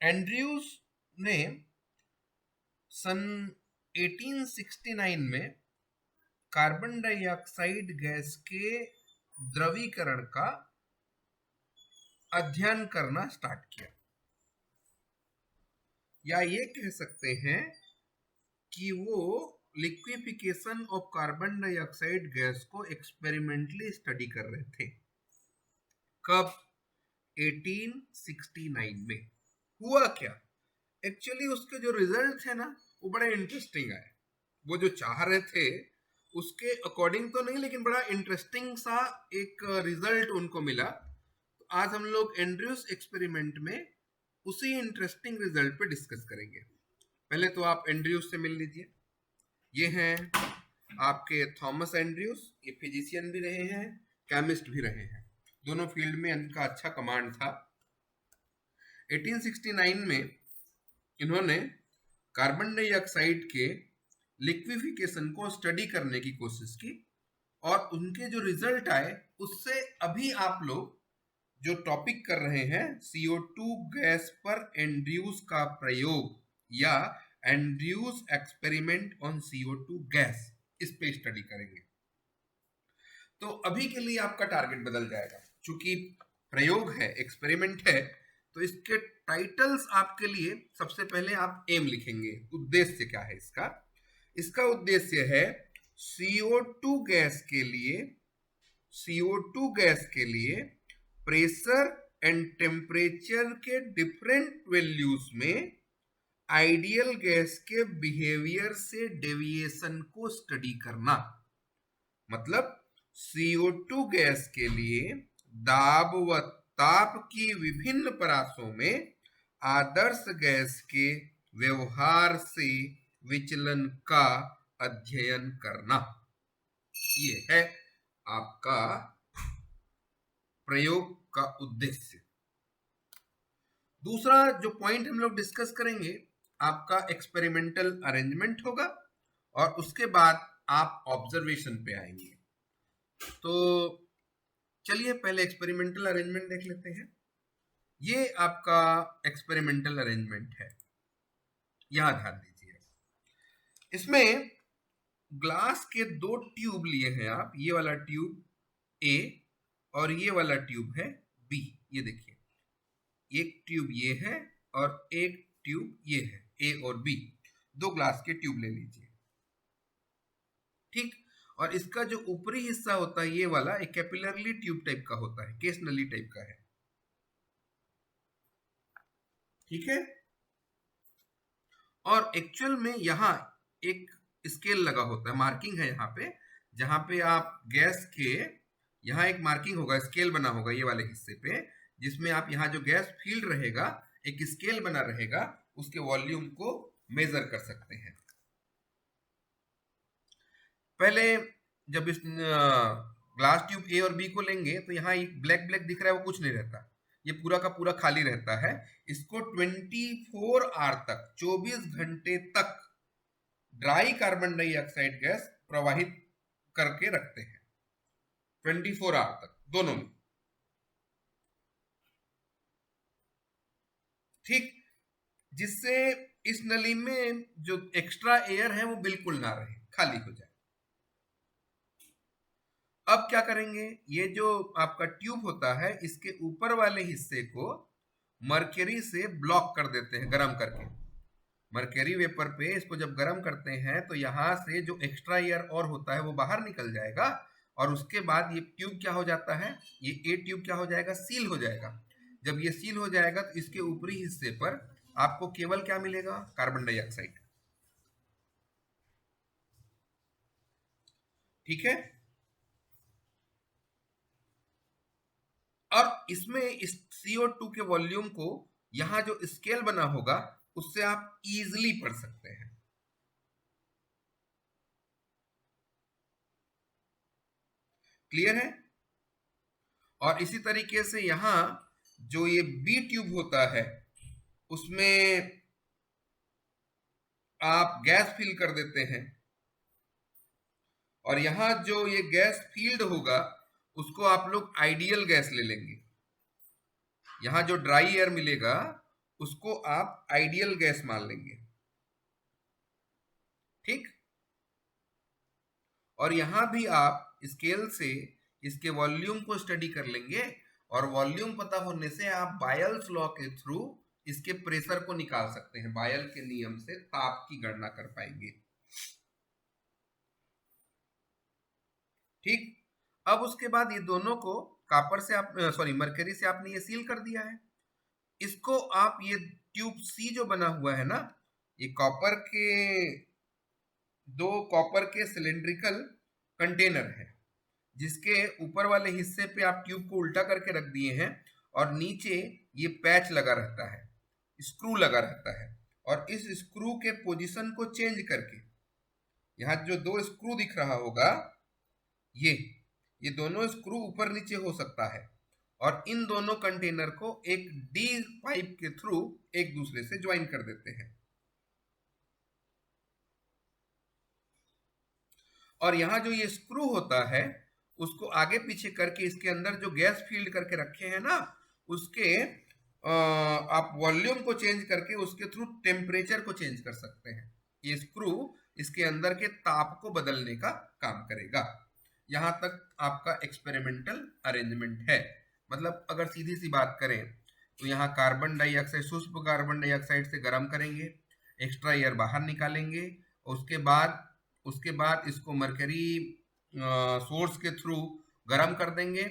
Andrews ने सन 1869 में carbon dioxide gas के द्रवीकरण का अध्ययन करना स्टार्ट किया, या ये कह सकते हैं कि वो liquefaction of carbon dioxide gas को एक्सपेरिमेंटली स्टडी कर रहे थे। कब? 1869 में। हुआ क्या? एक्चुअली उसके जो रिजल्ट थे ना वो बड़े इंटरेस्टिंग आए। वो जो चाह रहे थे उसके अकॉर्डिंग तो नहीं, लेकिन बड़ा इंटरेस्टिंग सा एक रिजल्ट उनको मिला। तो आज हम लोग एंड्रयूज एक्सपेरिमेंट में उसी इंटरेस्टिंग रिजल्ट पे डिस्कस करेंगे। पहले तो आप एंड्रयूज से मिल लीजिए। ये हैं आपके थॉमस एंड्रयूज। ये फिजिशियन भी रहे हैं, केमिस्ट भी रहे हैं, दोनों फील्ड में इनका अच्छा कमांड था। 1869 में इन्होंने कार्बन डाइऑक्साइड के लिक्विफिकेशन को स्टडी करने की कोशिश की, और उनके जो रिजल्ट आए उससे अभी आप लोग जो टॉपिक कर रहे हैं CO2 गैस पर एंड्रयूज का प्रयोग या Andrews experiment on CO2 gas, इस पे स्टडी करेंगे। तो अभी के लिए आपका टारगेट बदल जाएगा, क्योंकि प्रयोग है, एक्सपेरिमेंट है, तो इसके टाइटल्स आपके लिए सबसे पहले आप एम लिखेंगे। उद्देश्य क्या है इसका? इसका उद्देश्य है CO2 गैस के लिए, CO2 गैस के लिए प्रेशर एंड टेम्परेचर के डिफरेंट वैल्यूज में आइडियल गैस के बिहेवियर से डेविएशन को स्टडी करना। मतलब CO2 गैस के लिए दाब व ताप की विभिन्न परासों में आदर्श गैस के व्यवहार से विचलन का अध्ययन करना, ये है आपका प्रयोग का उद्देश्य। दूसरा जो पॉइंट हम लोग डिस्कस करेंगे, आपका एक्सपेरिमेंटल अरेंजमेंट होगा, और उसके बाद आप ऑब्जर्वेशन पे आएंगे। तो चलिए पहले एक्सपेरिमेंटल अरेंजमेंट देख लेते हैं। ये आपका एक्सपेरिमेंटल अरेंजमेंट है, यहां ध्यान दीजिए। इसमें ग्लास के दो ट्यूब लिए हैं आप, ये वाला ट्यूब ए और ये वाला ट्यूब है बी। ये देखिए, एक ट्यूब ये है और एक ट्यूब ये है, ए और बी। दो ग्लास के ट्यूब ले लीजिए, ठीक। और इसका जो ऊपरी हिस्सा होता है ये वाला, एक कैपिलरली ट्यूब टाइप का होता है, केस नली टाइप का है, ठीक है। और एक्चुअल में यहाँ एक स्केल लगा होता है, मार्किंग है यहाँ पे, जहां पे आप गैस के, यहाँ एक मार्किंग होगा, स्केल बना होगा ये वाले हिस्से पे, जिसमें आप यहाँ जो गैस फील्ड रहेगा एक स्केल बना रहेगा, उसके वॉल्यूम को मेजर कर सकते हैं। पहले जब इस ग्लास ट्यूब ए और बी को लेंगे तो यहाँ एक ब्लैक ब्लैक दिख रहा है, वो कुछ नहीं रहता, ये पूरा का पूरा खाली रहता है। इसको 24 आवर तक, 24 घंटे तक ड्राई कार्बन डाइऑक्साइड गैस प्रवाहित करके रखते हैं, 24 आवर तक दोनों में, ठीक। जिससे इस नली में जो एक्स्ट्रा एयर है वो बिल्कुल ना रहे, खाली हो जाए। अब क्या करेंगे, ये जो आपका ट्यूब होता है इसके ऊपर वाले हिस्से को मर्क्यूरी से ब्लॉक कर देते हैं, गर्म करके। मर्क्यूरी वेपर पे इसको जब गर्म करते हैं तो यहां से जो एक्स्ट्रा एयर और होता है वो बाहर निकल जाएगा, और उसके बाद ये ट्यूब क्या हो जाता है, ये ए ट्यूब क्या हो जाएगा, सील हो जाएगा। जब ये सील हो जाएगा तो इसके ऊपरी हिस्से पर आपको केवल क्या मिलेगा, कार्बन डाइऑक्साइड, ठीक है। और इसमें इस CO2 के वॉल्यूम को यहां जो स्केल बना होगा उससे आप इजीली पढ़ सकते हैं, क्लियर है। और इसी तरीके से यहां जो ये बी ट्यूब होता है उसमें आप गैस फिल कर देते हैं, और यहां जो ये गैस फील्ड होगा उसको आप लोग आइडियल गैस ले लेंगे। यहां जो ड्राई एयर मिलेगा उसको आप आइडियल गैस मान लेंगे। ठीक, और यहां भी आप स्केल से इसके वॉल्यूम को स्टडी कर लेंगे, और वॉल्यूम पता होने से आप बायल्स लॉ के थ्रू इसके प्रेशर को निकाल सकते हैं। बायल के नियम से ताप की गणना कर पाएंगे। ठीक, अब उसके बाद ये दोनों को कॉपर से आप मरकरी से आपने ये सील कर दिया है। इसको आप ये ट्यूब सी जो बना हुआ है ना, ये दो कॉपर के सिलेंड्रिकल कंटेनर है, जिसके ऊपर वाले हिस्से पे आप ट्यूब को उल्टा करके रख दिए हैं, और नीचे ये पैच लगा रहता है, स्क्रू लगा रहता है। और इस स्क्रू के पोजीशन को चेंज करके, यहाँ जो दो स्क्रू दिख रहा होगा, ये दोनों स्क्रू ऊपर नीचे हो सकता है, और इन दोनों कंटेनर को एक डी पाइप के थ्रू एक दूसरे से ज्वाइन कर देते हैं। और यहां जो ये स्क्रू होता है, उसको आगे पीछे करके इसके अंदर जो गैस फील्ड करके रखे हैं ना, उसके आप वॉल्यूम को चेंज करके उसके थ्रू टेम्परेचर को चेंज कर सकते हैं। ये स्क्रू इसके अंदर के ताप को बदलने का काम करेगा। यहां तक आपका एक्सपेरिमेंटल अरेंजमेंट है। मतलब अगर सीधी सी बात करें तो यहाँ कार्बन डाइऑक्साइड, शुष्क कार्बन डाइऑक्साइड से गर्म करेंगे, एक्स्ट्रा एयर बाहर निकालेंगे, उसके बाद इसको मरकरी सोर्स के थ्रू गर्म कर देंगे,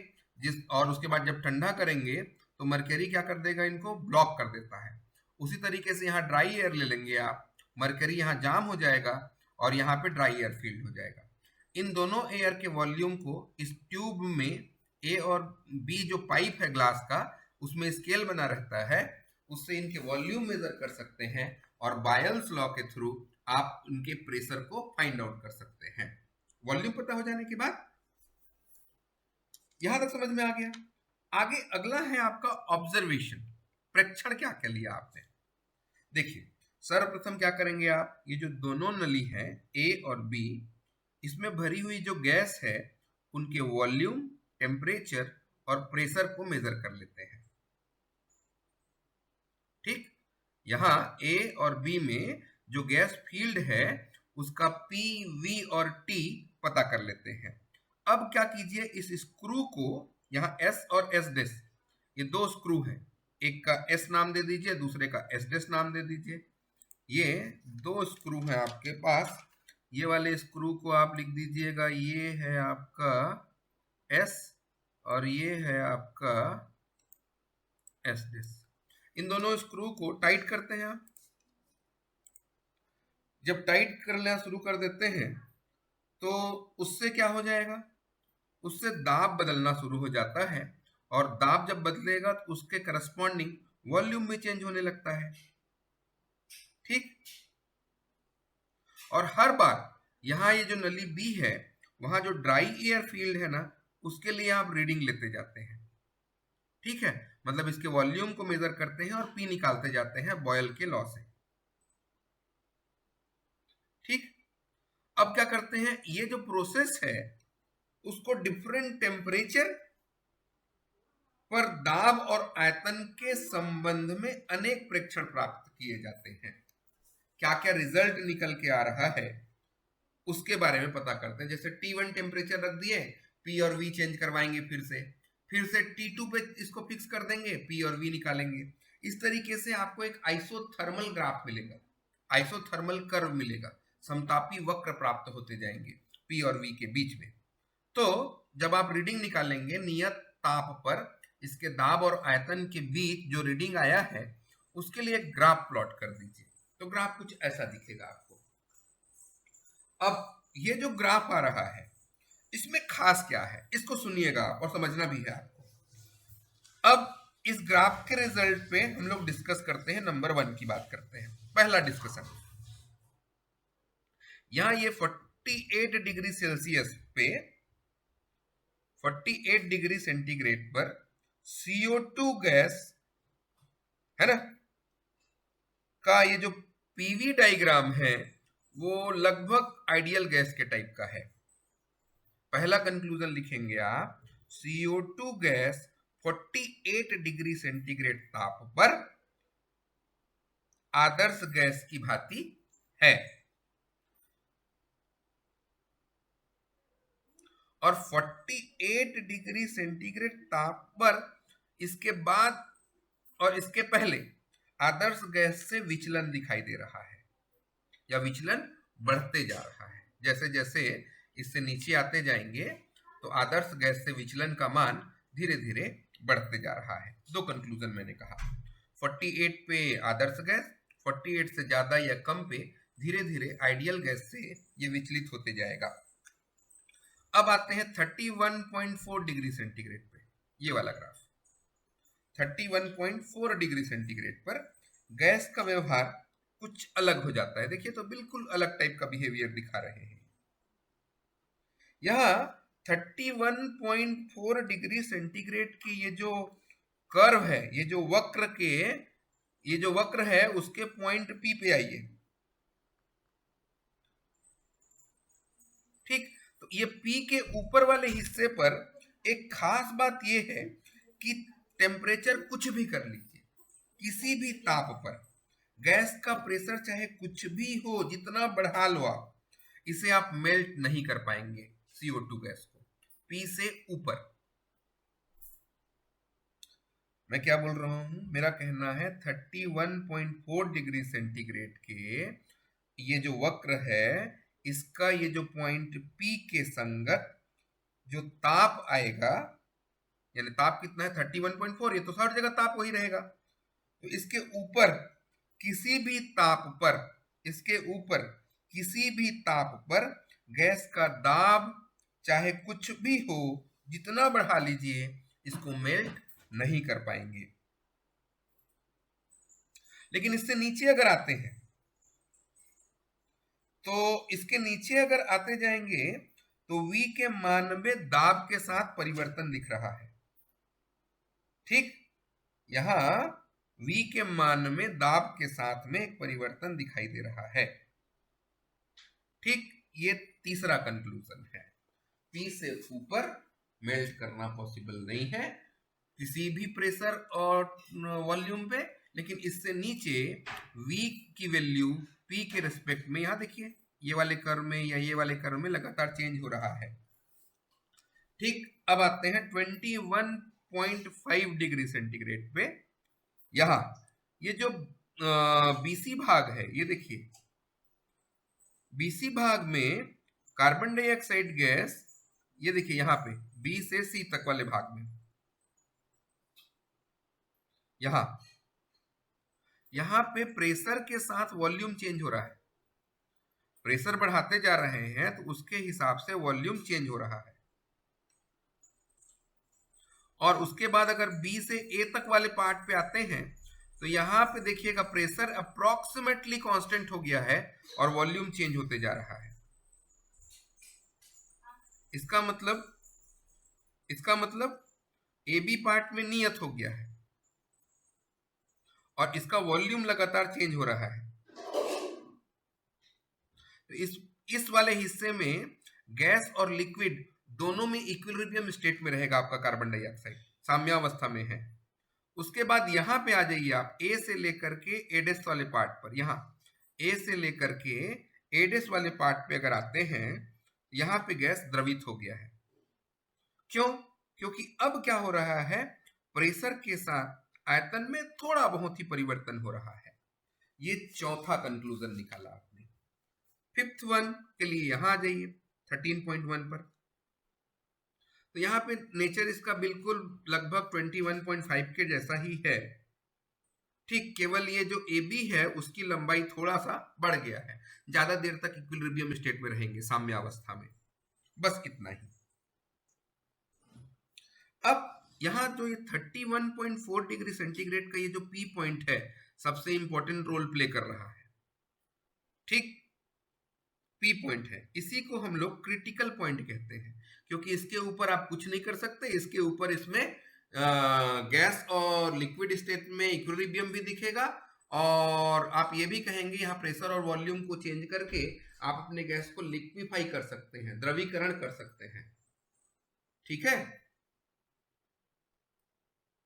और उसके बाद जब ठंडा करेंगे तो मरकरी क्या कर देगा, इनको ब्लॉक कर देता है। उसी तरीके से यहाँ ड्राई एयर ले लेंगे आप, मरकरी यहाँ जाम हो जाएगा और यहाँ पे ड्राई एयर फील्ड हो जाएगा। इन दोनों एयर के वॉल्यूम को इस ट्यूब में ए और बी जो पाइप है ग्लास का, उसमें स्केल बना रहता है, उससे इनके वॉल्यूम मेजर कर सकते हैं, और बायल्स लॉ के थ्रू आप उनके प्रेशर को फाइंड आउट कर सकते हैं। वॉल्यूम पता हो जाने के बाद यहां तक समझ में आ गया। आगे अगला है आपका ऑब्जर्वेशन, प्रेक्षण क्या क्या लिया आपने। देखिए सर्वप्रथम क्या करेंगे आप, ये जो दोनों नली है ए और बी, इसमें भरी हुई जो गैस है उनके वॉल्यूम, टेम्परेचर और प्रेशर को मेजर कर लेते हैं। ठीक, यहां ए और बी में जो गैस फील्ड है उसका पी, वी और टी पता कर लेते हैं। अब क्या कीजिए, इस स्क्रू को यहाँ एस और एस डेस, ये दो स्क्रू हैं, एक का एस नाम दे दीजिए, दूसरे का एस डेस नाम दे दीजिए। ये दो स्क्रू हैं आपके पास, ये वाले स्क्रू को आप लिख दीजिएगा, ये है आपका एस और ये है आपका एस डेस। इन दोनों स्क्रू को टाइट करते हैं आप। जब टाइट करना शुरू कर देते हैं तो उससे क्या हो जाएगा, उससे दाब बदलना शुरू हो जाता है, और दाब जब बदलेगा तो उसके करस्पॉन्डिंग वॉल्यूम भी चेंज होने लगता है। ठीक, और हर बार यहाँ ये जो नली बी है, वहां जो ड्राई एयर फील्ड है ना, उसके लिए आप रीडिंग लेते जाते हैं। ठीक है, मतलब इसके वॉल्यूम को मेजर करते हैं और पी निकालते जाते हैं बॉयल के लॉ से। ठीक, अब क्या करते हैं, ये जो प्रोसेस है उसको डिफरेंट टेम्परेचर पर दाब और आयतन के संबंध में अनेक प्रेक्षण प्राप्त किए जाते हैं। क्या क्या रिजल्ट निकल के आ रहा है उसके बारे में पता करते हैं। जैसे T1 टेम्परेचर रख दिए, P और V चेंज करवाएंगे, फिर से T2 पे इसको फिक्स कर देंगे, P और V निकालेंगे। इस तरीके से आपको एक आइसोथर्मल ग्राफ मिलेगा, आइसोथर्मल कर्व मिलेगा, समतापी वक्र प्राप्त होते जाएंगे P और V के बीच में। तो जब आप रीडिंग निकालेंगे नियत ताप पर, इसके दाब और आयतन के बीच जो रीडिंग आया है उसके लिए एक ग्राफ प्लॉट कर दीजिए। तो ग्राफ कुछ ऐसा दिखेगा आपको। अब ये जो ग्राफ आ रहा है इसमें खास क्या है, इसको सुनिएगा और समझना भी है आपको। अब इस ग्राफ के रिजल्ट पे हम लोग डिस्कस करते हैं, नंबर 1 की बात करते हैं। पहला डिस्कशन, यहां ये 48 डिग्री सेल्सियस पे, 48 डिग्री सेंटीग्रेड पर CO2 गैस है ना का ये जो पीवी डायग्राम है वो लगभग आइडियल गैस के टाइप का है। पहला कंक्लूजन लिखेंगे आप, CO2 गैस 48 डिग्री सेंटीग्रेड ताप पर आदर्श गैस की भांति है। और 48 डिग्री सेंटीग्रेड ताप पर इसके बाद और इसके पहले आदर्श गैस से विचलन दिखाई दे रहा है, या विचलन बढ़ते जा रहा है। जैसे जैसे इससे नीचे आते जाएंगे तो आदर्श गैस से विचलन का मान धीरे धीरे बढ़ते जा रहा है। दो कंक्लूजन मैंने कहा, 48 पे आदर्श गैस, 48 से ज्यादा या कम पे धीरे धीरे आइडियल गैस से ये विचलित होते जाएगा। अब आते हैं 31.4 डिग्री सेंटीग्रेड पे, ये वाला ग्राफ। 31.4 डिग्री सेंटीग्रेड पर गैस का व्यवहार कुछ अलग हो जाता है। देखिए तो बिल्कुल अलग टाइप का बिहेवियर दिखा रहे हैं। यहां 31.4 डिग्री सेंटीग्रेड की ये जो कर्व है, ये जो वक्र है उसके पॉइंट पी पे आइए। ठीक, तो ये पी के ऊपर वाले हिस्से पर एक खास बात ये है कि टेम्परेचर कुछ भी कर लीजिए, किसी भी ताप पर गैस का प्रेशर चाहे कुछ भी हो, जितना बढ़ा लो आप, इसे आप मेल्ट नहीं कर पाएंगे CO2 गैस को पी से ऊपर। मैं क्या बोल रहा हूं, मेरा कहना है 31.4 डिग्री सेंटीग्रेड के ये जो वक्र है, इसका ये जो पॉइंट P के संगत जो ताप आएगा, यानी ताप कितना है 31.4, ये तो हर जगह ताप वही रहेगा। तो इसके ऊपर किसी भी ताप पर, इसके ऊपर किसी भी ताप पर गैस का दाब चाहे कुछ भी हो, जितना बढ़ा लीजिए, इसको मेल्ट नहीं कर पाएंगे। लेकिन इससे नीचे अगर आते हैं तो इसके नीचे अगर आते जाएंगे तो V के मान में दाब के साथ परिवर्तन दिख रहा है। ठीक, यहां V के मान में दाब के साथ में एक परिवर्तन दिखाई दे रहा है। ठीक, ये तीसरा कंक्लूजन है, P से ऊपर मेल्ट करना पॉसिबल नहीं है किसी भी प्रेशर और वॉल्यूम पे। लेकिन इससे नीचे V की वैल्यू P के रेस्पेक्ट में, यहां देखिए ये वाले कर्व में या ये वाले कर्व में लगातार चेंज हो रहा है। ठीक, अब आते हैं 21.5 डिग्री सेंटीग्रेड पे। यहां ये जो BC भाग है, ये देखिए BC भाग में कार्बन डाइऑक्साइड गैस, ये देखिए यहां पे B से C तक वाले भाग में, यहां पे प्रेशर के साथ वॉल्यूम चेंज हो रहा है। प्रेशर बढ़ाते जा रहे हैं तो उसके हिसाब से वॉल्यूम चेंज हो रहा है। और उसके बाद अगर B से A तक वाले पार्ट पे आते हैं तो यहां पे देखिएगा प्रेशर अप्रोक्सीमेटली कांस्टेंट हो गया है और वॉल्यूम चेंज होते जा रहा है। इसका मतलब AB पार्ट में नियत हो गया है और इसका वॉल्यूम लगातार चेंज हो रहा है। तो इस वाले हिस्से में गैस और लिक्विड दोनों में इक्विलिब्रियम स्टेट में रहेगा आपका कार्बन डाइऑक्साइड, साम्यावस्था में है। उसके बाद यहां पे आ जाइए आप A से लेकर के एडेस वाले पार्ट पर, यहां A से लेकर के एडेस वाले पार्ट पे अगर आते हैं, यहां पे गैस द्रवित हो गया है। क्यों? क्योंकि अब क्या हो रहा है, प्रेशर के साथ आयतन में थोड़ा बहुत ही परिवर्तन हो रहा है। ये चौथा कंक्लूजन निकाला आपने। फिफ्थ वन के लिए यहां आ जाइए 13.1 पर। तो यहाँ पे नेचर इसका बिल्कुल लगभग 21.5 के जैसा ही है। ठीक, केवल ये जो AB है उसकी लंबाई थोड़ा सा बढ़ गया है, ज्यादा देर तक इक्विलिब्रियम स्टेट में रहेंगे, साम्यावस्था में, बस इतना ही। अब यहाँ जो ये 31.4 डिग्री सेंटीग्रेड का ये जो P पॉइंट है, सबसे इंपॉर्टेंट रोल प्ले कर रहा है। ठीक, P पॉइंट है, इसी को हम लोग क्रिटिकल पॉइंट कहते हैं, क्योंकि इसके ऊपर आप कुछ नहीं कर सकते। इसके ऊपर इसमें गैस और लिक्विड स्टेट में इक्विलिब्रियम भी दिखेगा, और आप ये भी कहेंगे यहाँ प्रेशर और वॉल्यूम को चेंज करके आप अपने गैस को लिक्विफाई कर सकते हैं, द्रवीकरण कर सकते हैं। ठीक है,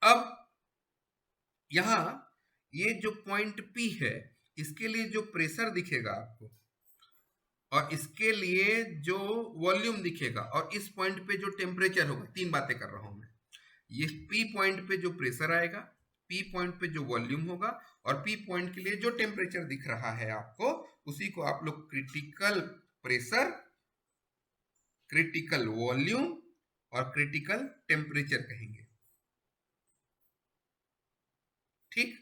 अब यहां ये जो पॉइंट P है, इसके लिए जो प्रेशर दिखेगा आपको और इसके लिए जो वॉल्यूम दिखेगा और इस पॉइंट पे जो टेम्परेचर होगा, तीन बातें कर रहा हूं मैं। ये P पॉइंट पे जो प्रेशर आएगा, P पॉइंट पे जो वॉल्यूम होगा और P पॉइंट के लिए जो टेम्परेचर दिख रहा है आपको, उसी को आप लोग क्रिटिकल प्रेशर, क्रिटिकल वॉल्यूम और क्रिटिकल टेम्परेचर कहेंगे। ठीक,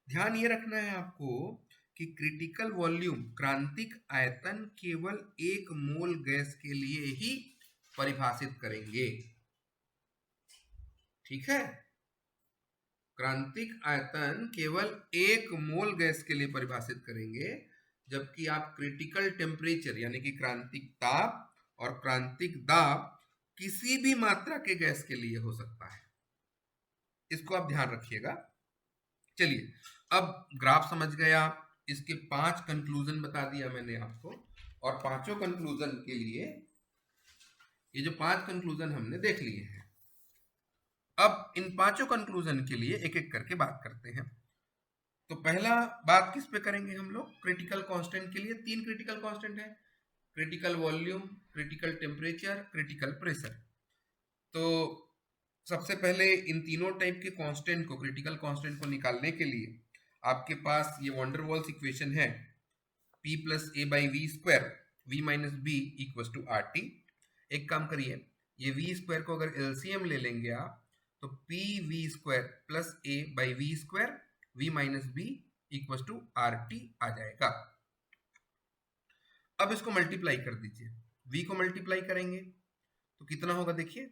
ध्यान ये रखना है आपको कि क्रिटिकल वॉल्यूम, क्रांतिक आयतन, केवल 1 मोल गैस के लिए ही परिभाषित करेंगे। ठीक है, क्रांतिक आयतन केवल 1 मोल गैस के लिए परिभाषित करेंगे, जबकि आप क्रिटिकल टेम्परेचर यानी कि क्रांतिक ताप और क्रांतिक दाब किसी भी मात्रा के गैस के लिए हो सकता है। इसको आप ध्यान रखिएगा। चलिए, अब ग्राफ समझ गया, इसके 5 कंक्लूजन बता दिया मैंने आपको, और पांचों कंक्लूजन के लिए ये जो 5 कंक्लूजन हमने देख लिए हैं, अब इन पांचों कंक्लूजन के लिए एक एक करके बात करते हैं। तो पहला बात किस पे करेंगे हम लोग? क्रिटिकल कांस्टेंट के लिए 3 क्रिटिकल कांस्टेंट है, critical volume, critical temperature, critical pressure. तो सबसे पहले इन तीनों टाइप के कांस्टेंट को, क्रिटिकल कांस्टेंट को निकालने के लिए आपके पास ये वॉन डेर वाल्स इक्वेशन है, P plus A by V square, V minus B equal to R T. एक काम करिए, ये वी स्क्वायर को अगर एलसीएम ले लेंगे आप, तो P V square plus A by V square, V minus B equal to R T आ जाएगा। अब इसको मल्टीप्लाई कर दीजिए, v को मल्टीप्लाई करेंगे तो कितना होगा देखिए,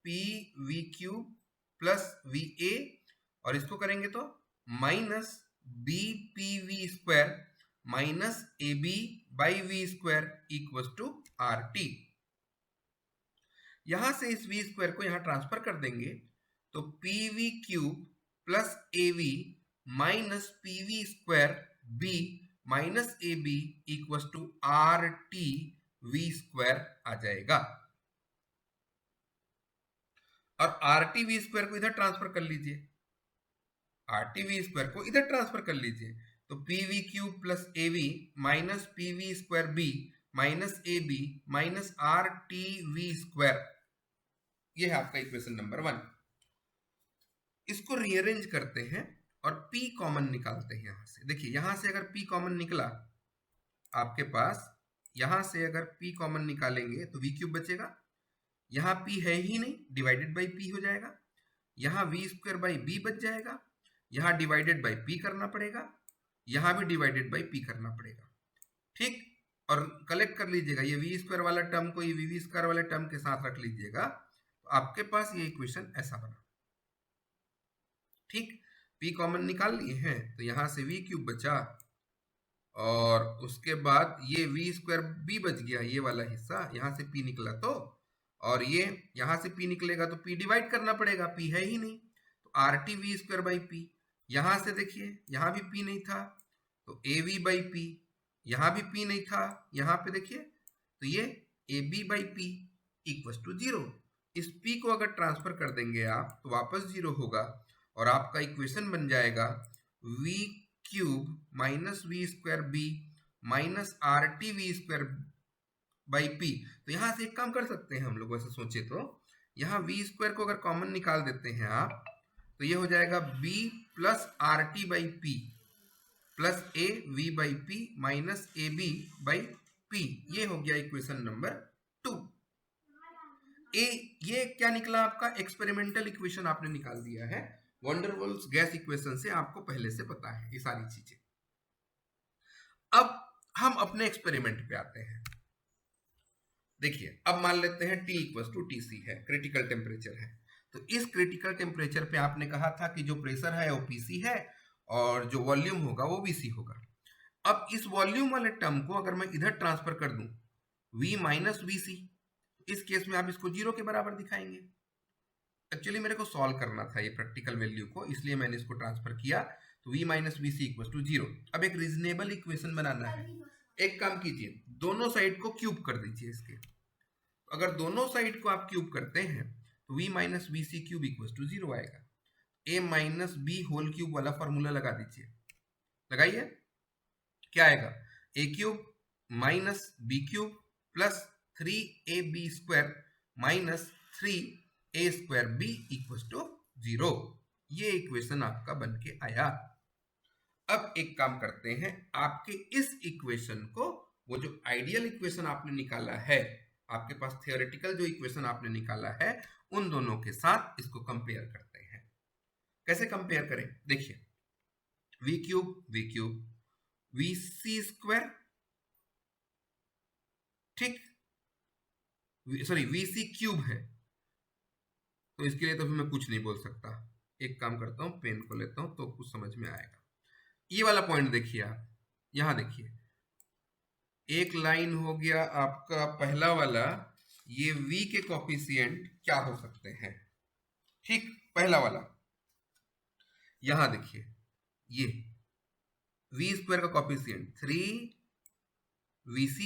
P V cube plus V a, और इसको करेंगे तो minus b P V square minus A b by V square equal to R T. यहां से इस वी स्क्वायर को यहां ट्रांसफर कर देंगे तो P V cube plus A V minus P V square B minus A B equal to R T V square आ जाएगा। और आर टी वी स्क्वायर को इधर ट्रांसफर कर लीजिए, आर टी वी स्क्वायर को इधर ट्रांसफर कर लीजिए, तो पी वी क्यूब प्लस ए V minus P V square B minus ए b minus R T V square, ये है आपका इक्वेशन नंबर 1। इसको रीअरेंज करते हैं और P कॉमन निकालते हैं यहां से। देखिए, यहां से अगर P कॉमन निकला आपके पास, यहां से अगर P कॉमन निकालेंगे तो V क्यूब बचेगा, यहां P है ही नहीं, डिवाइडेड बाई P हो जाएगा, यहां V स्क्वायर बाई B बच जाएगा, यहां डिवाइडेड बाई P करना पड़ेगा, यहां भी डिवाइडेड बाई P करना पड़ेगा। ठीक, और कलेक्ट कर लीजिएगा, ये V स्क्वायर वाला टर्म को ये V स्क्वायर वाले टर्म के साथ रख लीजिएगा, तो आपके पास ये इक्वेशन ऐसा बना। ठीक, P कॉमन निकाल लिए हैं तो यहां से V क्यूब बचा, और उसके बाद ये V स्क्वायर B बच गया, ये वाला हिस्सा, यहां से P निकला तो, और ये यहां से P निकलेगा तो P डिवाइड करना पड़ेगा, P है ही नहीं, तो are T V square by P. यहां से देखिए, यहां भी P नहीं था तो ए वी बाई पी, यहां भी P नहीं था, यहां पे देखिए तो ये a b by P equal to 0। इस P को अगर ट्रांसफर कर देंगे आप तो वापस 0 होगा, और आपका इक्वेशन बन जाएगा v cube minus V square B minus R T V square by P. तो यहां से एक काम कर सकते हैं हम लोग, वैसे सोचे तो यहाँ v स्क्वायर को अगर कॉमन निकाल देते हैं आप, तो ये हो जाएगा b plus R T by P plus A V by P minus A b by P, ये हो गया इक्वेशन नंबर 2। ये क्या निकला आपका? एक्सपेरिमेंटल इक्वेशन आपने निकाल दिया है van der Waals gas equation से, आपको पहले से पता है ये सारी चीजें। अब हम अपने एक्सपेरिमेंट पे आते हैं। देखिए, अब मान लेते हैं T equal to T C है, क्रिटिकल टेम्परेचर है। तो इस क्रिटिकल टेम्परेचर पे आपने कहा था कि जो प्रेशर है वो PC है और जो वॉल्यूम होगा वो VC होगा। अब इस वॉल्यूम वाले टर्म को अगर मैं इधर ट्रांसफर कर दूं V माइनस VC, इस केस में आप इसको 0 के बराबर दिखाएंगे। एक्चुअली मेरे को सॉल्व करना था ये प्रैक्टिकल वैल्यू को, इसलिए मैंने इसको ट्रांसफर किया, तो v minus V C equal to 0। अब एक रीजनेबल इक्वेशन बनाना है। एक काम कीजिए, दोनों साइड को क्यूब कर दीजिए इसके। अगर दोनों साइड को आप क्यूब करते हैं तो v minus V C cube equal to 0 आएगा। a minus B whole cube वाला फॉर्मूला लगा दीजिए, लगाइए, क्या आएगा, A cube minus B cube plus 3ab² minus 3a²b equal to 0। ये इक्वेशन आपका बन के आया। अब एक काम करते हैं, आपके इस इक्वेशन को, वो जो आइडियल इक्वेशन आपने निकाला है, आपके पास थियोरेटिकल जो इक्वेशन आपने निकाला है, उन दोनों के साथ इसको कंपेयर करते हैं। कैसे कंपेयर करें, देखिए, V cube V C square, ठीक, सॉरी वी सी क्यूब है, तो इसके लिए तो फिर मैं कुछ नहीं बोल सकता। एक काम करता हूं, पेन को लेता हूं तो कुछ समझ में आएगा। ये वाला पॉइंट देखिए आप, यहां देखिए, एक लाइन हो गया आपका पहला वाला, ये v के कॉफिशिएंट क्या हो सकते हैं, ठीक, पहला वाला, यहां देखिए, ये v² का कॉफिशिएंट 3vc,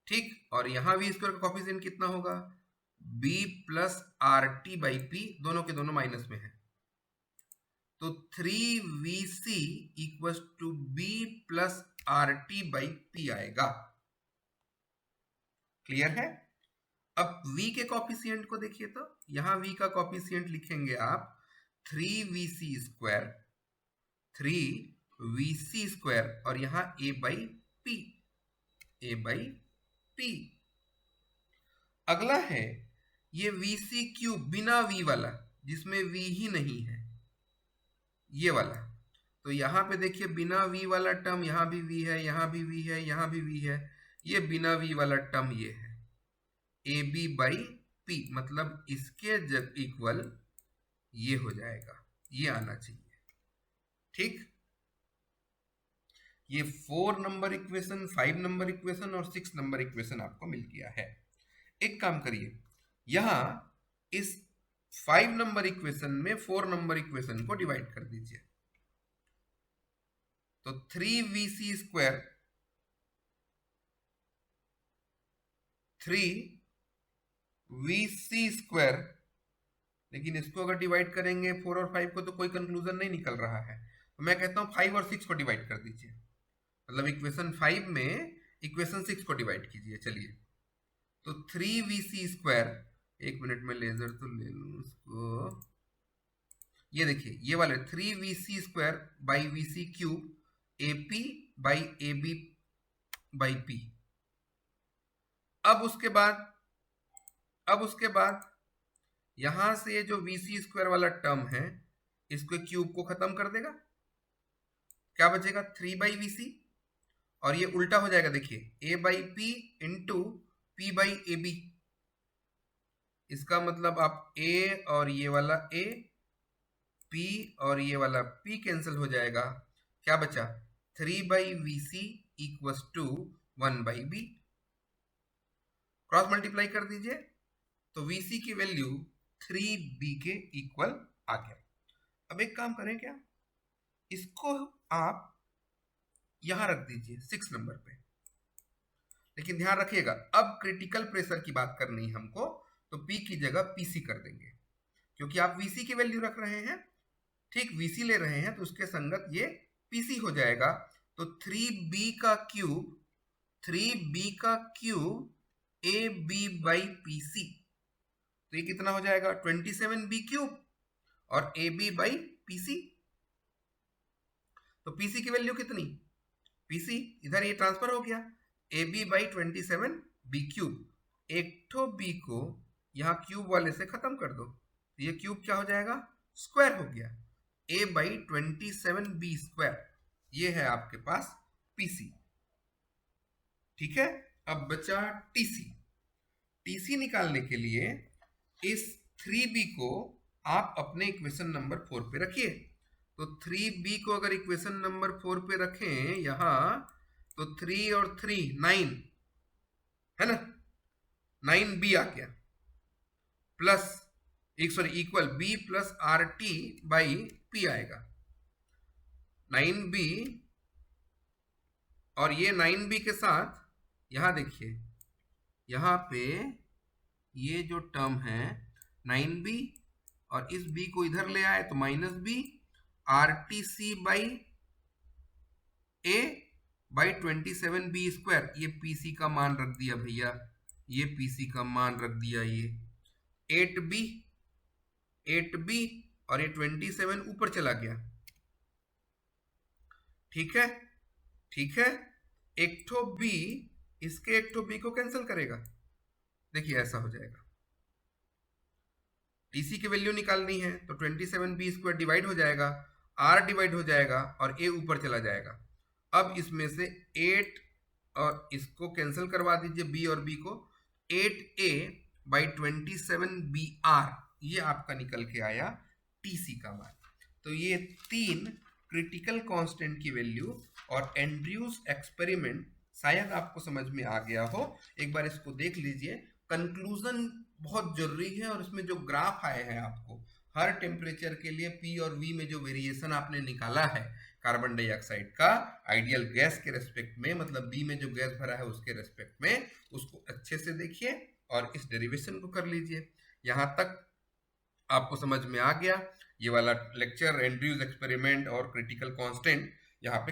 ठीक, और यहां v² का कॉफिशिएंट कितना होगा, b plus R T by P, दोनों के दोनों माइनस में है, तो 3vc equal to b plus R T by P आएगा। क्लियर है। अब v के कॉफिशिएंट को देखिए, तो यहां v का कॉफिशिएंट लिखेंगे आप 3vc², 3vc² और यहां a बाई पी। अगला है ये vc³ बिना v वाला, जिसमें v ही नहीं है, ये वाला, तो यहां पे देखिए बिना v वाला टर्म, यहां भी v है, यहां भी v है, यहां भी v है, ये बिना v वाला टर्म ये है ए बी बाई पी, मतलब इसके जब इक्वल ये हो जाएगा, ये आना चाहिए, ठीक। ये 4 नंबर इक्वेशन, 5 नंबर इक्वेशन और 6 नंबर इक्वेशन आपको मिल गया है। एक काम करिए, यहां इस 5 नंबर इक्वेशन में 4 नंबर इक्वेशन को डिवाइड कर दीजिए, तो 3vc², 3vc², लेकिन इसको अगर डिवाइड करेंगे 4 और 5 को तो कोई कंक्लूजन नहीं निकल रहा है, तो मैं कहता हूं 5 और 6 को डिवाइड कर दीजिए, मतलब इक्वेशन 5 में इक्वेशन 6 को डिवाइड कीजिए। चलिए, तो 3vc², एक मिनट में लेजर तो ले लूं उसको, ये देखिए, ये वाले 3vc² by vc³ ap by ab by p। अब उसके बाद यहां से ये जो vc² वाला टर्म है, इसको क्यूब को खत्म कर देगा, क्या बचेगा, 3/vc, और ये उल्टा हो जाएगा, देखिए a by P into P by a b, इसका मतलब आप a और ये वाला a, p और ये वाला p कैंसिल हो जाएगा, क्या बचा, 3/vc equals to 1/b। Cross multiply कर दीजिए, तो vc की वैल्यू 3b के इक्वल आ गया। अब एक काम करें, क्या इसको आप यहां रख दीजिए 6 नंबर पे, लेकिन ध्यान रखिएगा अब क्रिटिकल प्रेशर की बात करनी है हमको, तो P की जगह PC कर देंगे, क्योंकि आप VC की वैल्यू रख रहे हैं, ठीक, VC ले रहे हैं, तो उसके संगत ये PC हो जाएगा, तो 3b का क्यूब AB बाई PC, तो ये कितना हो जाएगा, 27b³ और AB बाई PC, तो PC की वैल्यू कितनी, PC इधर ये ट्रांसफर हो गया, AB बाई 27b³, एक ठो b को यहाँ क्यूब वाले से खत्म कर दो, तो ये क्यूब क्या हो जाएगा, स्क्वायर हो गया, a बाई 27b², ये है आपके पास PC, ठीक है। अब बचा TC निकालने के लिए इस 3b को आप अपने इक्वेशन नंबर 4 पे रखिए, तो 3b को अगर इक्वेशन नंबर 4 पे रखें यहां, तो 3 और 3 9 है ना, 9b आ गया, plus equal b plus R T by P आएगा, 9b, और ये 9b के साथ यहां देखिए, यहां पे ये जो टर्म है 9b, और इस b को इधर ले आए तो -b, R T C by a by 27b², ये पीसी का मान रख दिया भैया, ये पीसी का मान रख दिया, ये 8b और ये 27 ऊपर चला गया। ठीक है, ठीक है। एक ठो बी इसके एक ठो बी को कैंसिल करेगा, देखिए ऐसा हो जाएगा। टीसी की वैल्यू निकालनी है तो 27b² डिवाइड हो जाएगा, आर डिवाइड हो जाएगा और ए ऊपर चला जाएगा। अब इसमें से 8 और इसको कैंसिल करवा दीजिए, बी और बी को, 8a बाई 27br, ये आपका निकल के आया टीसी का मान। तो ये 3 क्रिटिकल कांस्टेंट की वैल्यू और एंड्रयूज एक्सपेरिमेंट शायद आपको समझ में आ गया हो। एक बार इसको देख लीजिए, कंक्लूजन बहुत जरूरी है, और इसमें जो ग्राफ आए हैं आपको हर टेम्परेचर के लिए पी और वी में जो वेरिएशन आपने निकाला है कार्बन डाइऑक्साइड का आइडियल गैस के रेस्पेक्ट में, मतलब बी में जो गैस भरा है उसके रेस्पेक्ट में, उसको अच्छे से देखिए और इस डेरिवेशन को कर लीजिए। यहां तक आपको समझ में आ गया। ये वाला लेक्चर एंड्रयूज एक्सपेरिमेंट और क्रिटिकल कांस्टेंट यहाँ पे